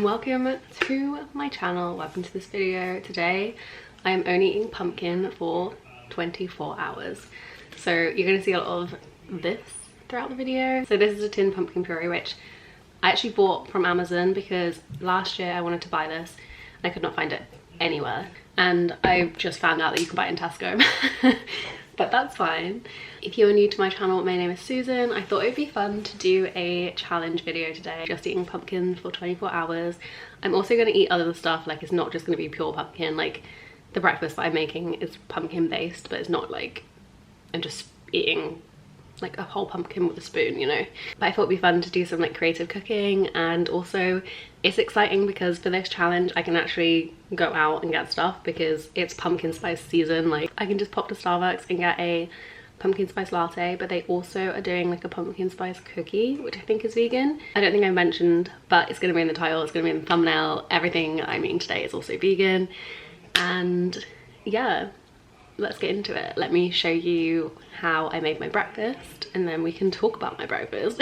and welcome to my channel. Welcome to this video. Today I am only eating pumpkin for 24 hours, so you're going to see a lot of this throughout the video. So this is a tin pumpkin puree which I actually bought from Amazon because last year I wanted to buy this and I could not find it anywhere, and I just found out that you can buy it in Tesco. But that's fine. If you're new to my channel, my name is Susan. I thought it would be fun to do a challenge video today, just eating pumpkin for 24 hours. I'm also going to eat other stuff, like it's not just going to be pure pumpkin. Like the breakfast that I'm making is pumpkin based, but it's not like I'm just eating like a whole pumpkin with a spoon, you know. But I thought it'd be fun to do some like creative cooking, and also it's exciting because for this challenge I can actually go out and get stuff because it's pumpkin spice season. Like I can just pop to Starbucks and get a pumpkin spice latte, but they also are doing like a pumpkin spice cookie which I think is vegan. I don't think I mentioned, but it's going to be in the title, it's going to be in the thumbnail. Everything I'm eating today is also vegan. And yeah, let's get into it. Let me show you how I made my breakfast and then we can talk about my breakfast.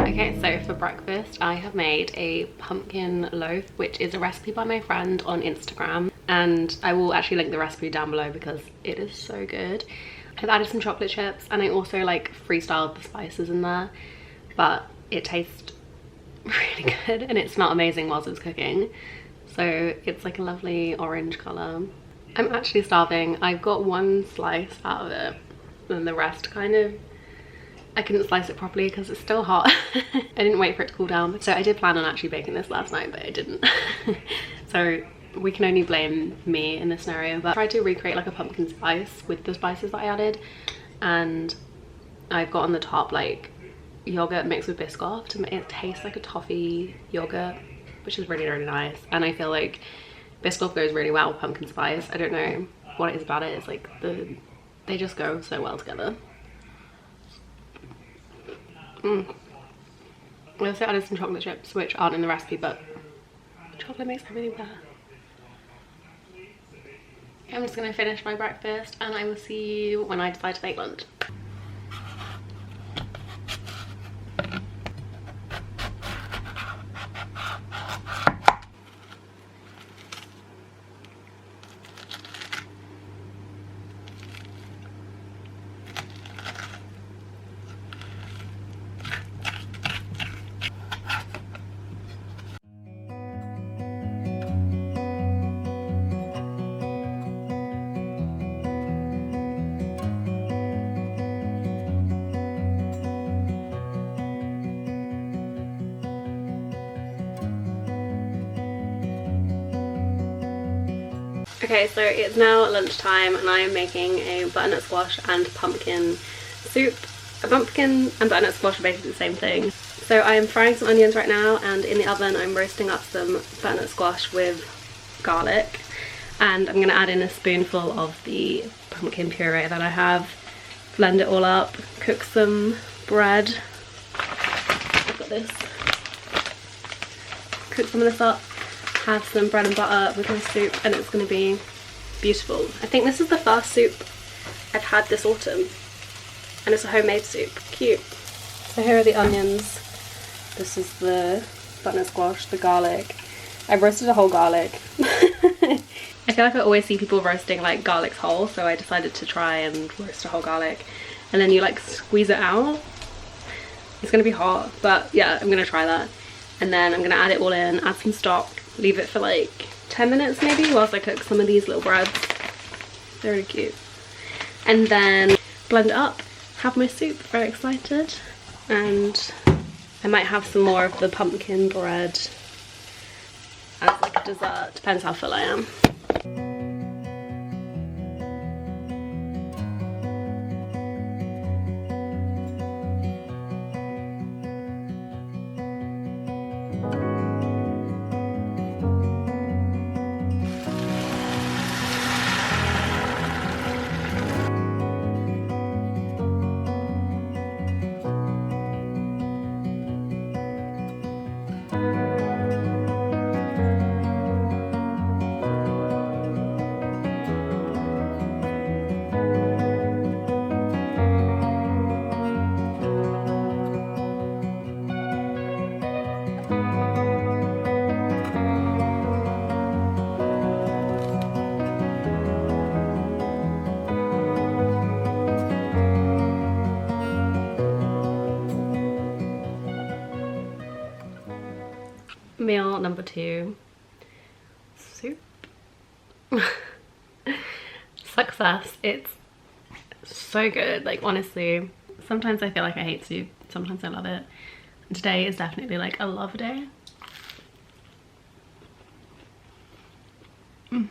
Okay, so for breakfast I have made a pumpkin loaf, which is a recipe by my friend on Instagram, and I will actually link the recipe down below because it is so good. I've added some chocolate chips and I also like freestyled the spices in there, but it tastes really good and it smelled amazing whilst it was cooking. So it's like a lovely orange colour. I'm actually starving. I've got one slice out of it and the rest kind of, I couldn't slice it properly because it's still hot. I didn't wait for it to cool down. So I did plan on actually baking this last night, but I didn't. So we can only blame me in this scenario. But I tried to recreate like a pumpkin spice with the spices that I added. And I've got on the top like yogurt mixed with Biscoff to make it taste like a toffee yogurt, which is really, really nice. And I feel like Biscoff goes really well with pumpkin spice. I don't know what it is about it. It's like they just go so well together. I also added some chocolate chips which aren't in the recipe, but chocolate makes everything better. Okay, I'm just going to finish my breakfast and I will see you when I decide to make lunch. Okay, so it's now lunchtime and I am making a butternut squash and pumpkin soup. A pumpkin and butternut squash are basically the same thing. So I am frying some onions right now, and in the oven I'm roasting up some butternut squash with garlic. And I'm going to add in a spoonful of the pumpkin puree that I have. Blend it all up, cook some bread. I've got this. Cook some of this up, have some bread and butter with my soup, and it's going to be beautiful. I think this is the first soup I've had this autumn, and it's a homemade soup. Cute. So here are the onions. This is the butternut squash, the garlic. I roasted a whole garlic. I feel like I always see people roasting like garlics whole, so I decided to try and roast a whole garlic. And then you like squeeze it out. It's gonna be hot, but yeah, I'm gonna try that. And then I'm gonna add it all in, add some stock, leave it for like 10 minutes maybe whilst I cook some of these little breads. They're really cute. And then blend it up, have my soup, very excited. And I might have some more of the pumpkin bread as like a dessert, depends how full I am. Meal number 2, soup. Success. It's so good, like honestly. Sometimes I feel like I hate soup, sometimes I love it. And today is definitely like a love day. So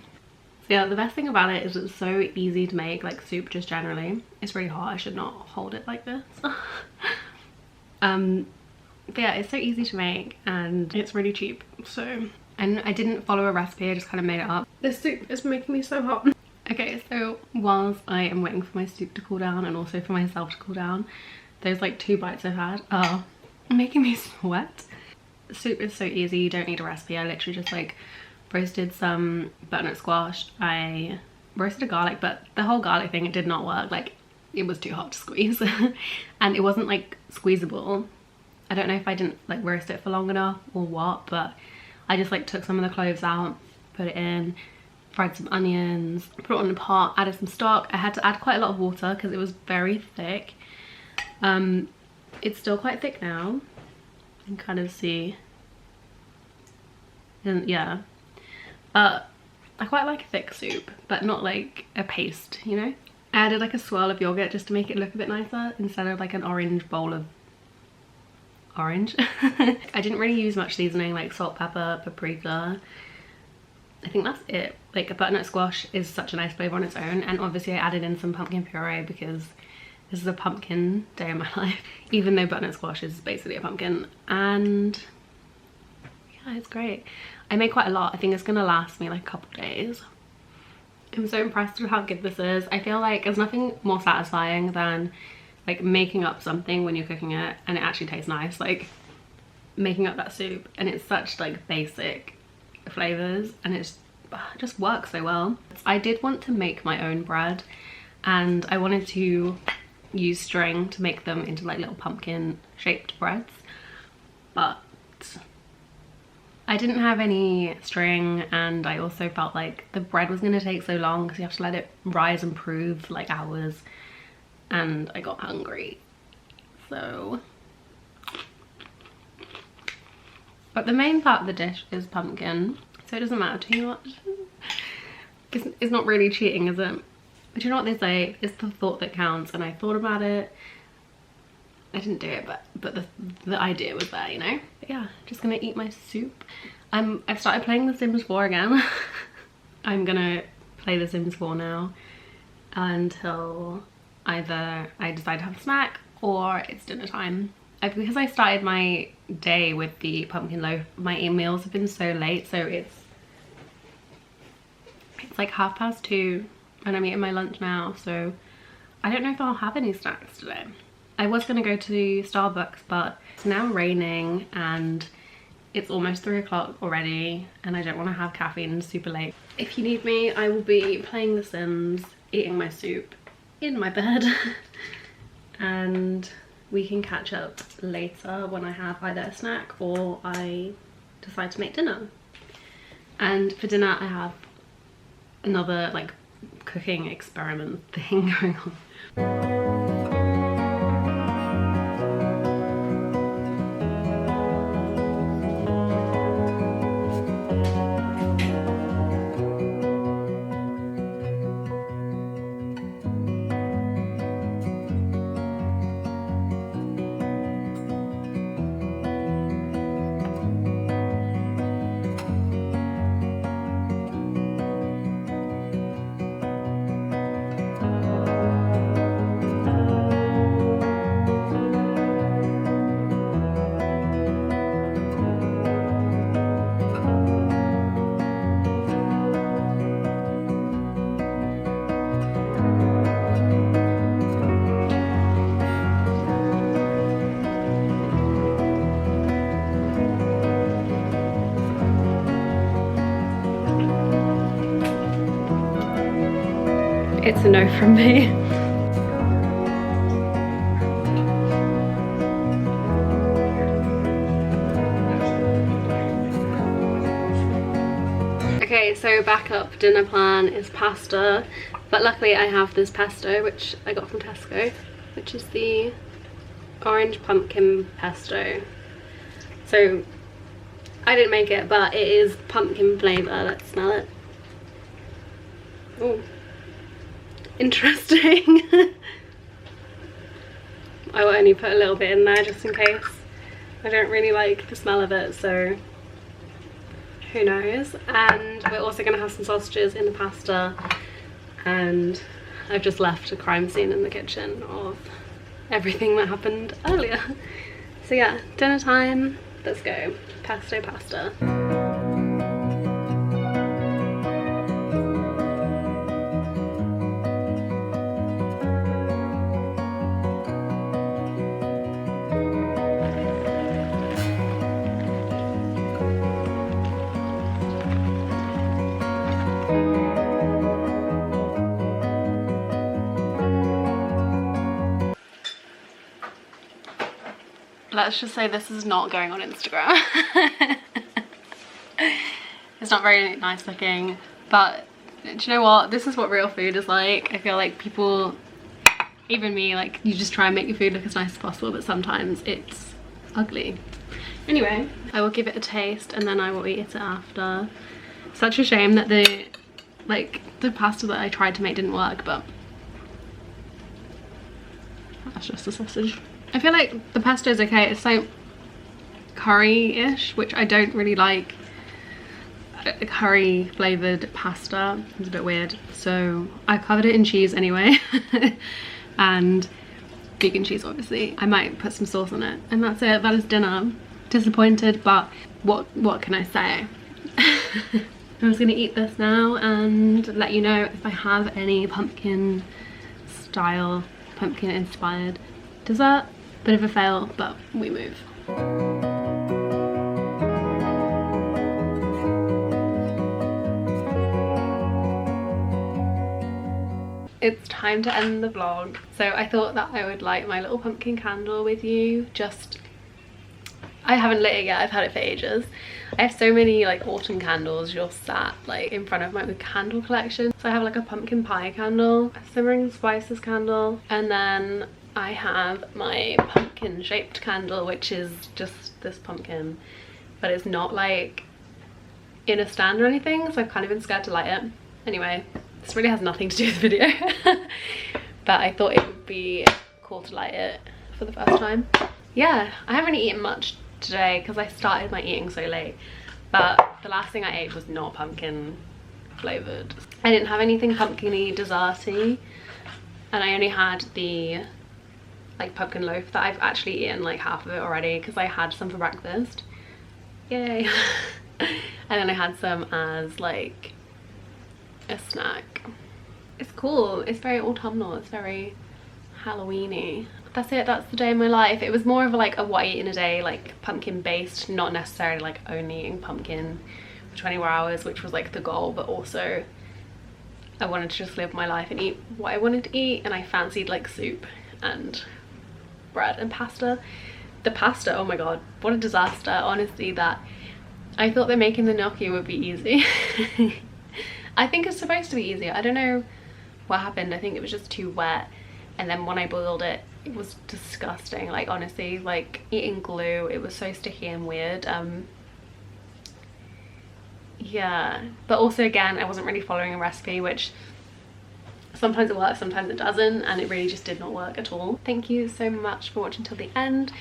yeah, the best thing about it is it's so easy to make, like soup just generally. It's really hot, I should not hold it like this. But yeah, it's so easy to make and it's really cheap. So, and I didn't follow a recipe, I just kind of made it up. This soup is making me so hot. Okay, so whilst I am waiting for my soup to cool down and also for myself to cool down, those like 2 bites I've had are making me sweat. The soup is so easy, you don't need a recipe. I literally just like roasted some butternut squash. I roasted a garlic, but the whole garlic thing, it did not work. Like it was too hot to squeeze and it wasn't like squeezable. I don't know if I didn't like roast it for long enough or what, but I just like took some of the cloves out, put it in, fried some onions, put it on a pot, added some stock. I had to add quite a lot of water because it was very thick. It's still quite thick now. You can kind of see. And yeah, I quite like a thick soup, but not like a paste, you know? I added like a swirl of yogurt just to make it look a bit nicer instead of like an orange bowl of orange. I didn't really use much seasoning like salt, pepper, paprika. I think that's it. Like a butternut squash is such a nice flavor on its own, and obviously I added in some pumpkin puree because this is a pumpkin day in my life, even though butternut squash is basically a pumpkin. And yeah, it's great. I made quite a lot. I think it's gonna last me like a couple days. I'm so impressed with how good this is. I feel like there's nothing more satisfying than like making up something when you're cooking it and it actually tastes nice. Like making up that soup and it's such like basic flavors and it just works so well. I did want to make my own bread and I wanted to use string to make them into like little pumpkin shaped breads, but I didn't have any string, and I also felt like the bread was going to take so long because you have to let it rise and prove for like hours, and I got hungry. So, but the main part of the dish is pumpkin, so it doesn't matter too much. It's not really cheating, is it? But you know what they say, it's the thought that counts, and I thought about it. I didn't do it, but the idea was there, you know? But yeah, just gonna eat my soup. I've started playing The Sims 4 again. I'm gonna play The Sims 4 now until either I decide to have a snack or it's dinner time. Because I started my day with the pumpkin loaf, my meals have been so late, so it's like 2:30 and I'm eating my lunch now, so I don't know if I'll have any snacks today. I was gonna go to Starbucks, but it's now raining and it's almost 3 o'clock already and I don't want to have caffeine super late. If you need me, I will be playing The Sims, eating my soup in my bed and we can catch up later when I have either a snack or I decide to make dinner. And for dinner I have another like cooking experiment thing going on. It's a no from me. Okay, so backup dinner plan is pasta, but luckily I have this pesto which I got from Tesco, which is the orange pumpkin pesto. So I didn't make it, but it is pumpkin flavour. Let's smell it. Oh, interesting. I will only put a little bit in there just in case. I don't really like the smell of it, so who knows. And we're also going to have some sausages in the pasta, and I've just left a crime scene in the kitchen of everything that happened earlier. So yeah, dinner time, let's go. Pesto pasta. Let's just say this is not going on Instagram. It's not very nice looking, but do you know what? This is what real food is like. I feel like people, even me, like you just try and make your food look as nice as possible, but sometimes it's ugly. Anyway, I will give it a taste and then I will eat it after. Such a shame that the pasta that I tried to make didn't work, but that's just a sausage. I feel like the pesto is okay. It's like curry-ish, which I don't really like. A curry flavoured pasta is a bit weird. So I covered it in cheese anyway. And vegan cheese, obviously. I might put some sauce on it. And that's it. That is dinner. Disappointed, but what can I say? I'm just gonna eat this now and let you know if I have any pumpkin style, pumpkin inspired dessert. Bit of a fail, but we move. It's time to end the vlog. So I thought that I would light my little pumpkin candle with you. I haven't lit it yet, I've had it for ages. I have so many like autumn candles just sat like in front of my candle collection. So I have like a pumpkin pie candle, a simmering spices candle, and then I have my pumpkin shaped candle, which is just this pumpkin, but it's not like in a stand or anything, so I've kind of been scared to light it. Anyway, this really has nothing to do with the video, but I thought it would be cool to light it for the first time. Yeah, I haven't really eaten much today because I started my eating so late, but the last thing I ate was not pumpkin flavoured. I didn't have anything pumpkin-y, desserty, and I only had the like pumpkin loaf that I've actually eaten like half of it already because I had some for breakfast. Yay. And then I had some as like a snack. It's cool, it's very autumnal, it's very Halloweeny. That's it, that's the day of my life. It was more of like a what I eat in a day, like pumpkin based, not necessarily like only eating pumpkin for 24 hours, which was like the goal, but also I wanted to just live my life and eat what I wanted to eat, and I fancied like soup and bread and pasta. The pasta, oh my god, what a disaster. Honestly, that I thought that making the gnocchi would be easy. I think it's supposed to be easier. I don't know what happened. I think it was just too wet, and then when I boiled it, it was disgusting. Like honestly, like eating glue, it was so sticky and weird. Yeah, but also again, I wasn't really following a recipe, which sometimes it works, sometimes it doesn't, and it really just did not work at all. Thank you so much for watching till the end.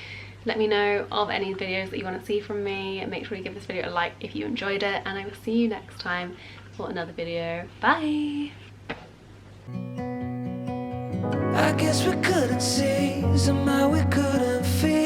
Let me know of any videos that you want to see from me. Make sure you give this video a like if you enjoyed it, and I will see you next time for another video. Bye! I guess we couldn't see, somehow we couldn't feel